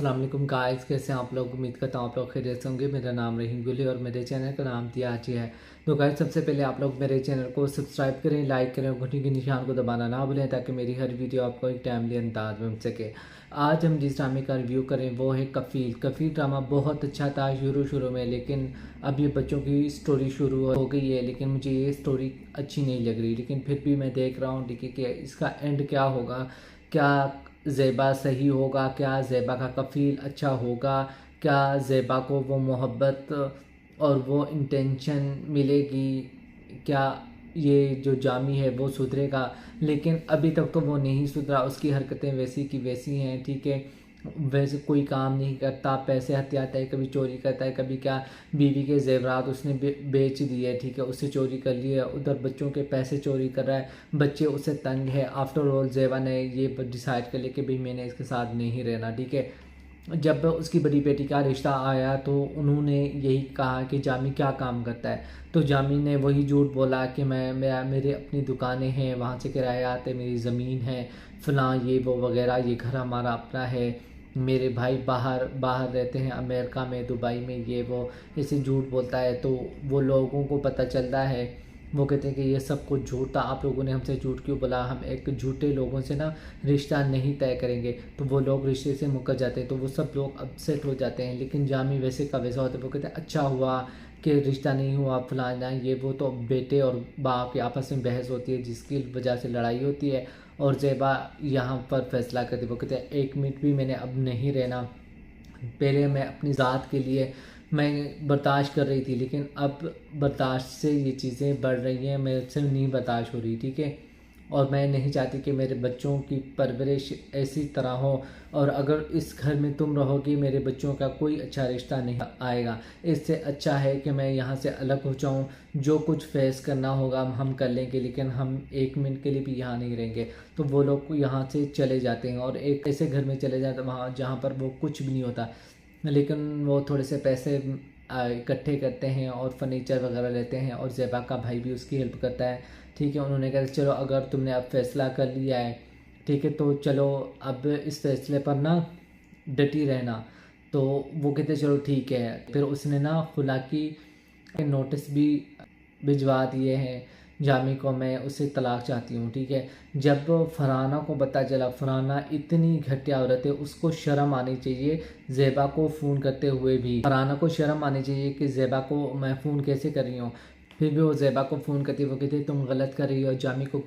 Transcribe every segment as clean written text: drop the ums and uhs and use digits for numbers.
अस्सलाम वालेकुम गाइस, कैसे हैं आप लोग। उम्मीद करता हूँ आप लोग खैरियत से होंगे। मेरा नाम रहीम गुल है और मेरे चैनल का नाम दिया जी है। तो गाइस, सबसे पहले आप लोग मेरे चैनल को सब्सक्राइब करें, लाइक करें और घंटी के निशान को दबाना ना भूलें ताकि मेरी हर वीडियो आपको एक टाइमली अंदाज में मिल सके। आज हम जिस ड्रामे का रिव्यू करें वो है कफील। कफील ड्रामा बहुत अच्छा था शुरू में, लेकिन अब ये बच्चों की स्टोरी शुरू हो गई है, लेकिन मुझे ये स्टोरी अच्छी नहीं लग रही। लेकिन फिर भी मैं देख रहा हूँ देखिए कि इसका एंड क्या होगा। क्या ज़ेबा सही होगा, क्या ज़ेबा का कफ़ील अच्छा होगा, क्या ज़ेबा को वो मोहब्बत और वो इंटेंशन मिलेगी, क्या ये जो जामी है वो सुधरेगा। लेकिन अभी तक तो वो नहीं सुधरा, उसकी हरकतें वैसी की वैसी हैं। ठीक है, वैसे कोई काम नहीं करता, पैसे हथियाता है, कभी चोरी करता है, कभी क्या बीवी के जेवरात उसने बेच दिए। ठीक है, उससे चोरी कर लिए, उधर बच्चों के पैसे चोरी कर रहा है, बच्चे उससे तंग है। आफ्टर ऑल ज़ेबा ने ये डिसाइड कर लिया कि भाई मैंने इसके साथ नहीं रहना। ठीक है, जब उसकी बड़ी बेटी का रिश्ता आया तो उन्होंने यही कहा कि जामी क्या काम करता है। तो जामी ने वही झूठ बोला कि मेरे अपनी दुकानें हैं, वहाँ से किराए आते, मेरी ज़मीन है, फ़लाँ ये वो वगैरह, ये घर हमारा अपना है, मेरे भाई बाहर बाहर रहते हैं, अमेरिका में, दुबई में, ये वो ऐसे झूठ बोलता है। तो वो लोगों को पता चलता है, वो कहते हैं कि ये सब कुछ झूठ था, आप लोगों ने हमसे झूठ क्यों बोला, हम एक झूठे लोगों से ना रिश्ता नहीं तय करेंगे। तो वो लोग रिश्ते से मुकर जाते हैं, तो वो सब लोग अपसेट हो जाते हैं। लेकिन जामी वैसे का वैसा होता है, वो कहते हैं अच्छा हुआ कि रिश्ता नहीं हुआ, फलाना ये वो। तो बेटे और बाप की आपस में बहस होती है जिसकी वजह से लड़ाई होती है, और ज़ेबा यहाँ पर फैसला करती है। वो कहते हैं एक मिनट भी मैंने अब नहीं रहना। पहले मैं अपनी ज़ात के लिए मैं बर्दाश्त कर रही थी, लेकिन अब बर्दाश्त से ये चीज़ें बढ़ रही हैं, मेरे से नहीं बर्दाश्त हो रही। ठीक है, और मैं नहीं चाहती कि मेरे बच्चों की परवरिश ऐसी तरह हो, और अगर इस घर में तुम रहोगी मेरे बच्चों का कोई अच्छा रिश्ता नहीं आएगा। इससे अच्छा है कि मैं यहाँ से अलग हो जाऊँ, जो कुछ फेस करना होगा हम कर लेंगे, लेकिन हम एक मिनट के लिए भी यहाँ नहीं रहेंगे। तो वो लोग यहाँ से चले जाते हैं और एक ऐसे घर में चले जाते हैं वहाँ जहाँ पर वो कुछ भी नहीं होता, लेकिन वो थोड़े से पैसे इकट्ठे करते हैं और फर्नीचर वगैरह लेते हैं, और ज़ेबा का भाई भी उसकी हेल्प करता है। ठीक है, उन्होंने कहा चलो अगर तुमने अब फैसला कर लिया है, ठीक है, तो चलो अब इस फैसले पर ना डटी रहना। तो वो कहते चलो ठीक है। फिर उसने ना खुला की नोटिस भी भिजवा दिए हैं जामी को, मैं उससे तलाक चाहती हूँ। ठीक है, जब फरहाना को पता चला, फरहाना इतनी घटिया औरत है, उसको शर्म आनी चाहिए ज़ेबा को फ़ोन करते हुए भी। फरहाना को शर्म आनी चाहिए कि ज़ेबा को मैं फ़ोन कैसे कर रही हूँ। फिर भी वो ज़ेबा को फ़ोन करती है, वो कहती है तुम गलत कर रही हो जामी को,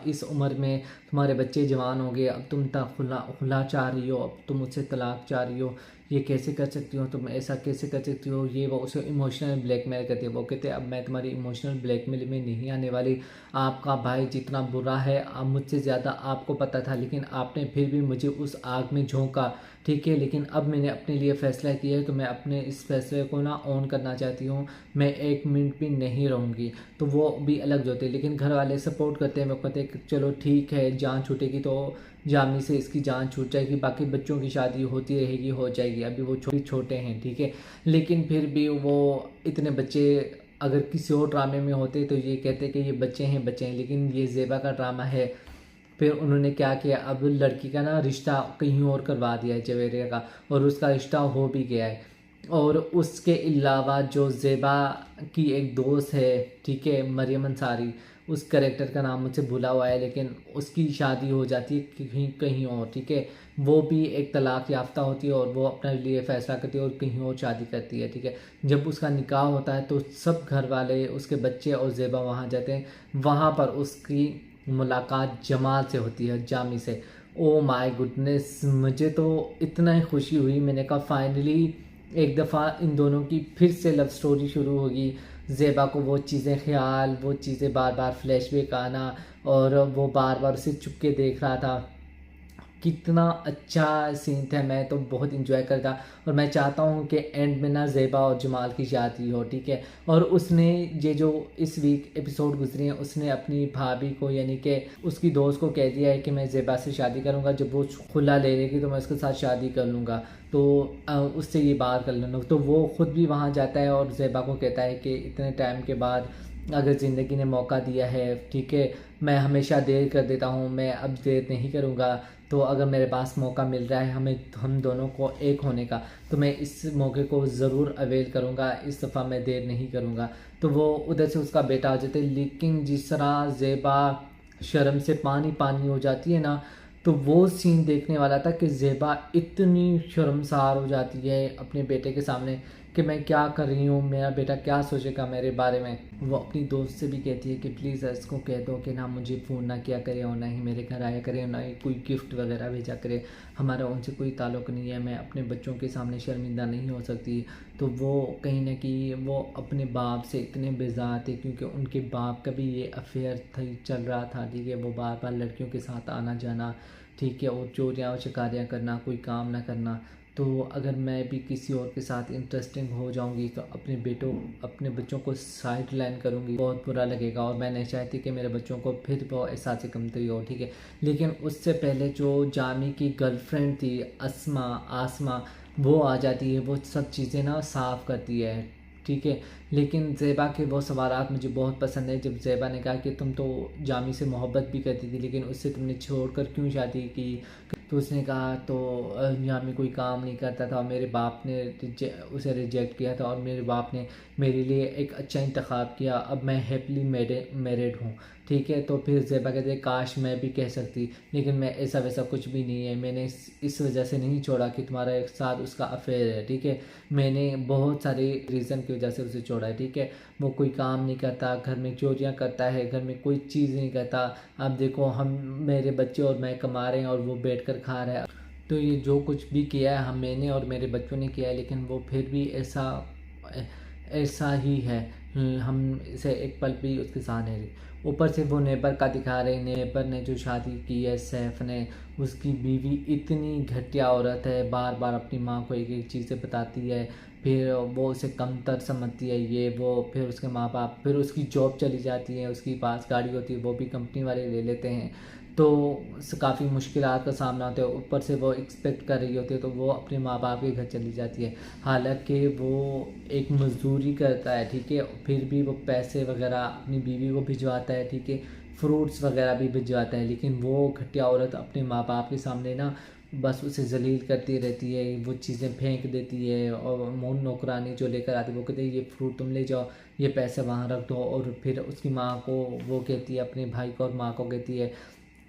इस उम्र में तुम्हारे बच्चे जवान हो गए, अब तुम खुला चाह रही हो, अब तुम मुझसे तलाक चाह रही हो, ये कैसे कर सकती हो, तुम ऐसा कैसे कर सकती हो, ये वो उसे इमोशनल ब्लैकमेल करती है। वो कहते हैं अब मैं तुम्हारी इमोशनल ब्लैकमेल में नहीं आने वाली, आपका भाई जितना बुरा है अब मुझसे ज़्यादा आपको पता था, लेकिन आपने फिर भी मुझे उस आग में झोंका। ठीक है, लेकिन अब मैंने अपने लिए फ़ैसला किया है, तो मैं अपने इस फैसले को ना ऑन करना चाहती हूँ, मैं एक मिनट भी नहीं रहूँगी। तो वो भी अलग होते हैं, लेकिन घर वाले सपोर्ट करते हैं। वो कहते हैं चलो ठीक है, जान छूटेगी तो जामी से इसकी जान छूट जाएगी, बाकी बच्चों की शादी होती रहेगी, हो जाएगी, अभी वो छोटे हैं। ठीक है, लेकिन फिर भी वो इतने बच्चे अगर किसी और ड्रामे में होते तो ये कहते कि ये बच्चे हैं, लेकिन ये ज़ेबा का ड्रामा है। फिर उन्होंने क्या किया, अब लड़की का ना रिश्ता कहीं और करवा दिया है जवेरिया का, और उसका रिश्ता हो भी गया है। और उसके अलावा जो ज़ेबा की एक दोस्त है, ठीक है, मरियम अंसारी, उस करेक्टर का नाम मुझसे भूला हुआ है, लेकिन उसकी शादी हो जाती है कहीं कहीं और। ठीक है, वो भी एक तलाक याफ्ता होती है और वो अपने लिए फ़ैसला करती है और कहीं और शादी करती है। ठीक है, जब उसका निकाह होता है तो सब घर वाले, उसके बच्चे और ज़ेबा वहाँ जाते हैं। वहाँ पर उसकी मुलाकात जमाल से होती है, जामी से। ओ माय गुडनेस, मुझे तो इतना ही खुशी हुई, मैंने कहा फाइनली एक दफ़ा इन दोनों की फिर से लव स्टोरी शुरू होगी। ज़ेबा को वो चीज़ें ख्याल, वो चीज़ें बार बार फ्लैशबैक आना, और वो बार बार उसे चुपके देख रहा था। कितना अच्छा सीन था, मैं तो बहुत इंजॉय करता। और मैं चाहता हूँ कि एंड में ना ज़ेबा और जमाल की शादी हो। ठीक है, और उसने ये जो इस वीक एपिसोड गुजरे हैं, उसने अपनी भाभी को यानी कि उसकी दोस्त को कह दिया है कि मैं ज़ेबा से शादी करूँगा, जब वो खुला ले लेगी तो मैं उसके साथ शादी कर लूँगा, तो उससे ये बात कर लेना। तो वो ख़ुद भी वहाँ जाता है और ज़ेबा को कहता है कि इतने टाइम के बाद अगर ज़िंदगी ने मौका दिया है, ठीक है, मैं हमेशा देर कर देता हूँ, मैं अब देर नहीं करूँगा, तो अगर मेरे पास मौका मिल रहा है हम दोनों को एक होने का, तो मैं इस मौके को ज़रूर अवेल करूँगा, इस दफ़ा मैं देर नहीं करूँगा। तो वो उधर से उसका बेटा आ जाता है, लेकिन जिस तरह ज़ेबा शर्म से पानी पानी हो जाती है ना, तो वो सीन देखने वाला था कि ज़ेबा इतनी शर्मसार हो जाती है अपने बेटे के सामने कि मैं क्या कर रही हूँ, मेरा बेटा क्या सोचेगा मेरे बारे में। वो अपनी दोस्त से भी कहती है कि प्लीज़ इसको कह दो कि ना मुझे फ़ोन ना किया करे और ना ही मेरे घर आया करे, ना ही कोई गिफ्ट वगैरह भेजा करे, हमारा उनसे कोई ताल्लुक़ नहीं है, मैं अपने बच्चों के सामने शर्मिंदा नहीं हो सकती। तो वो कहीं ना कहीं वो अपने बाप से इतने बेजार थे, क्योंकि उनके बाप का भी ये अफेयर चल रहा था, ठीक है। वो बार बार लड़कियों के साथ आना जाना, ठीक है, और चोरियाँ और शिकारियाँ करना, कोई काम ना करना। तो अगर मैं भी किसी और के साथ इंटरेस्टिंग हो जाऊंगी तो अपने बच्चों को साइड लाइन करूँगी, बहुत बुरा लगेगा। और मैं नहीं चाहती कि मेरे बच्चों को फिर वो एहसास कमतरी हो, ठीक है। लेकिन उससे पहले जो जामी की गर्लफ्रेंड थी आसमा, वो आ जाती है, वो सब चीज़ें ना साफ़ करती है, ठीक है। लेकिन ज़ेबा के वो सवालात मुझे बहुत पसंद है। जब ज़ेबा ने कहा कि तुम तो जामी से मोहब्बत भी करती थी, लेकिन उससे तुमने छोड़कर क्यों शादी की, तो उसने कहा तो जामी कोई काम नहीं करता था, मेरे बाप ने उसे रिजेक्ट किया था, और मेरे बाप ने मेरे लिए एक अच्छा इंतखाब किया, अब मैं हैप्पीली मैरिड हूँ, ठीक है। तो फिर ज़ेबा कहते हैं काश मैं भी कह सकती, लेकिन मैं ऐसा वैसा कुछ भी नहीं है, मैंने इस वजह से नहीं छोड़ा कि तुम्हारा एक साथ उसका अफेयर है, ठीक है। मैंने बहुत सारे रीज़न की वजह से उसे छोड़ा है, ठीक है। वो कोई काम नहीं करता, घर में चोरियाँ करता है, घर में कोई चीज़ नहीं करता। अब देखो हम मेरे बच्चे और मैं कमा रहे हैं और वो बैठ कर खा रहा है। तो ये जो कुछ भी किया है मैंने और मेरे बच्चों ने किया है, लेकिन वो फिर भी ऐसा ही है, हम इसे एक पल भी उसके साथ नहीं रही। ऊपर से वो नेबर का दिखा रहे, नेबर ने जो शादी की है सैफ ने, उसकी बीवी इतनी घटिया औरत है, बार बार अपनी माँ को एक एक चीज़ें बताती है, फिर वो उसे कमतर समझती है, ये वो। फिर उसके माँ बाप, फिर उसकी जॉब चली जाती है, उसकी पास गाड़ी होती है वो भी कंपनी वाले ले लेते हैं, तो काफ़ी मुश्किलात का सामना होता है। ऊपर से वो एक्सपेक्ट कर रही होती है, तो वो अपने माँ बाप के घर चली जाती है, हालांकि वो एक मजदूरी करता है, ठीक है। फिर भी वो पैसे वगैरह अपनी बीवी को भिजवाता है, ठीक है, फ्रूट्स वगैरह भी भिजवाता है। लेकिन वो घटिया औरत अपने माँ बाप के सामने ना बस उसे जलील करती रहती है, वो चीज़ें फेंक देती है, और मोन नौकरानी जो लेकर आती है वो कहते हैं ये फ्रूट तुम ले जाओ, ये पैसे वहाँ रख दो। और फिर उसकी माँ को वो कहती है, अपने भाई को और माँ को कहती है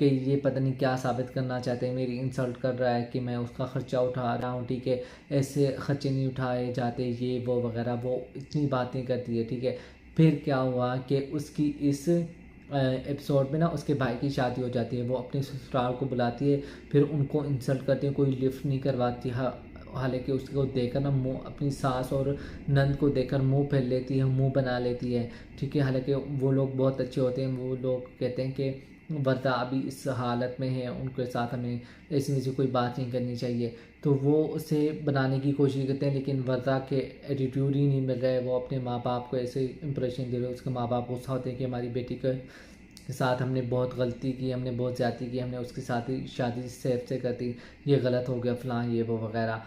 कि ये पता नहीं क्या साबित करना चाहते हैं, मेरी इंसल्ट कर रहा है कि मैं उसका ख़र्चा उठा रहा हूँ, ठीक है, ऐसे खर्चे नहीं उठाए जाते, ये वो वगैरह, वो इतनी बातें करती है, ठीक है। फिर क्या हुआ कि उसकी इस एपिसोड में ना उसके भाई की शादी हो जाती है, वो अपने ससुराल को बुलाती है, फिर उनको इंसल्ट करती है, कोई लिफ्ट नहीं करवाती, हालांकि उसको देखकर ना मुँह, अपनी सास और नंद को देखकर मुंह फैल लेती है, मुंह बना लेती है, ठीक है। हालांकि वो लोग बहुत अच्छे होते हैं, वो लोग कहते हैं कि वर्दा अभी इस हालत में है, उनके साथ हमें ऐसी वैसी कोई बात नहीं करनी चाहिए। तो वो उसे बनाने की कोशिश करते हैं, लेकिन वर्दा के एटीट्यूड ही नहीं मिल रहा है, वो अपने माँ बाप को ऐसे इंप्रेशन दे रहे हैं, उसके माँ बाप गुस्सा होते हैं कि हमारी बेटी के साथ हमने बहुत गलती की, हमने बहुत ज़्यादती की, हमने उसके साथ ही शादी सैफ से कर दी, ये गलत हो गया फलां ये वो वगैरह।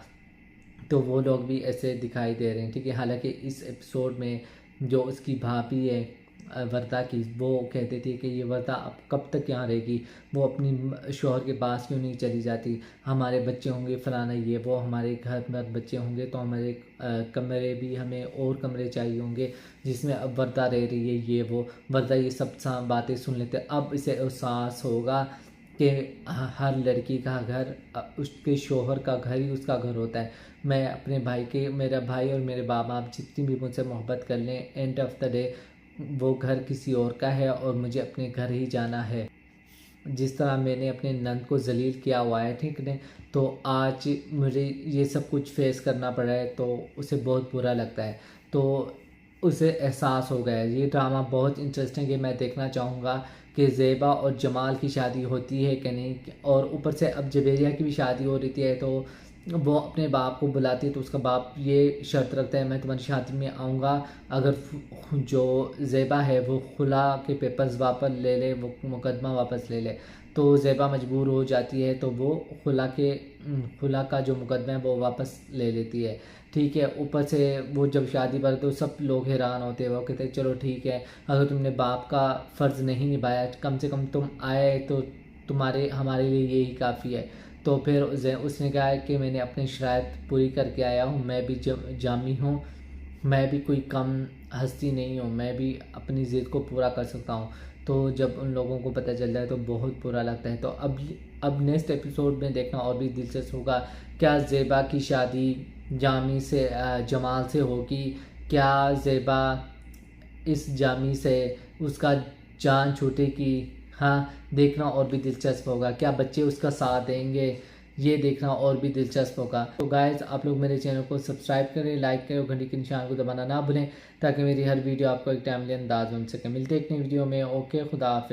तो वो लोग भी ऐसे दिखाई दे रहे हैं, ठीक है। हालांकि इस एपिसोड में जो उसकी भाभी है वर्दा की, वो कहते थे कि ये वर्दा अब कब तक यहाँ रहेगी, वो अपनी शौहर के पास क्यों नहीं चली जाती, हमारे बच्चे होंगे फलाना ये वो, हमारे घर में बच्चे होंगे तो हमारे कमरे भी, हमें और कमरे चाहिए होंगे जिसमें अब वर्दा रह रही है, ये वो। वर्दा ये सब बातें सुन लेते, अब इसे एहसास होगा कि हर लड़की का घर उसके शौहर का घर ही उसका घर होता है। मैं अपने मेरा भाई और मेरे बाप बाप जितनी भी मुझसे मोहब्बत कर लें, एंड ऑफ द डे वो घर किसी और का है और मुझे अपने घर ही जाना है। जिस तरह मैंने अपने नंद को जलील किया हुआ है, ठीक है, तो आज मुझे ये सब कुछ फेस करना पड़ा है, तो उसे बहुत बुरा लगता है। तो उसे एहसास हो गया है। ये ड्रामा बहुत इंटरेस्टिंग है, मैं देखना चाहूँगा कि ज़ेबा और जमाल की शादी होती है कि नहीं। और ऊपर से अब जवेरिया की भी शादी हो रही है, तो वो अपने बाप को बुलाती है, तो उसका बाप ये शर्त रखता है मैं तुम्हारी शादी में आऊँगा अगर जो ज़ेबा है वो खुला के पेपर्स वापस ले ले, वो मुकदमा वापस ले ले। तो ज़ेबा मजबूर हो जाती है, तो वो खुला का जो मुकदमा है वो वापस ले लेती है, ठीक है। ऊपर से वो जब शादी पर, तो सब लोग हैरान होते हैं, वो कहते हैं चलो ठीक है, अगर तुमने बाप का फ़र्ज़ नहीं निभाया, कम से कम तुम आए तो तुम्हारे हमारे लिए यही काफ़ी है। तो फिर उसने कहा है कि मैंने अपनी शराइत पूरी करके आया हूँ, मैं भी जामी हूँ, मैं भी कोई कम हस्ती नहीं हूँ, मैं भी अपनी ज़िद को पूरा कर सकता हूँ। तो जब उन लोगों को पता चल जाए तो बहुत बुरा लगता है। तो अब नेक्स्ट एपिसोड में देखना और भी दिलचस्प होगा। क्या ज़ेबा की शादी जामी से जमाल से होगी? क्या ज़ेबा इस जामी से उसका जान छूटेगी? हाँ, देखना और भी दिलचस्प होगा। क्या बच्चे उसका साथ देंगे? ये देखना और भी दिलचस्प होगा। तो गाइस, आप लोग मेरे चैनल को सब्सक्राइब करें, लाइक करें और घंटी के निशान को दबाना ना भूलें, ताकि मेरी हर वीडियो आपको एक टाइमली अंदाज में मिल सके। मिलते हैं एक नई वीडियो में। ओके, खुदा हाफिज़।